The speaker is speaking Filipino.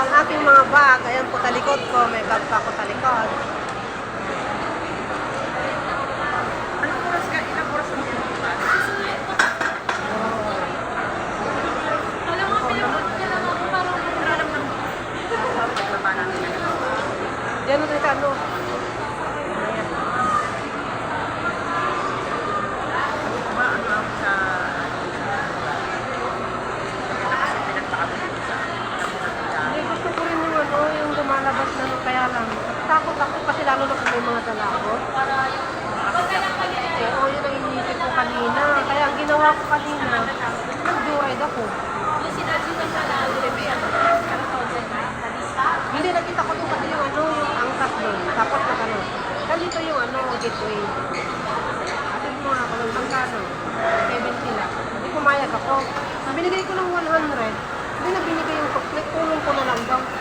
ang aking mga bag. Ayan po talikod ko. May bag pa ako talikod. Anong oras ka? Ilang oras ang pinag-iba? Alam mo, pinapot niya lang ako parang Wala lang ng paglaba namin na ito. Diyan na tayo ano. Ba, ano ako sa... Ito kasi pinagpakabit ko sa... Hindi, gusto ko rin yung ano, yung lumalabas na kaya lang. Takot ako kasi lalo na kung may mga dala ko. Oo, yun ang iniisip ko kanina. Kaya ang ginawa ko kanina, nag-joyride ako. yung sinasunod na lang. Hindi, nakita ko doon kasi yung ano, yung angkas doon. Tapos na ano. Dito yung ano, gateway. Atid mo ako ng Tangkano. 70 lang. Hindi pumayag ako. Binigay ko ng 100. Hindi na binigay yung nagkulong ko na lang daw.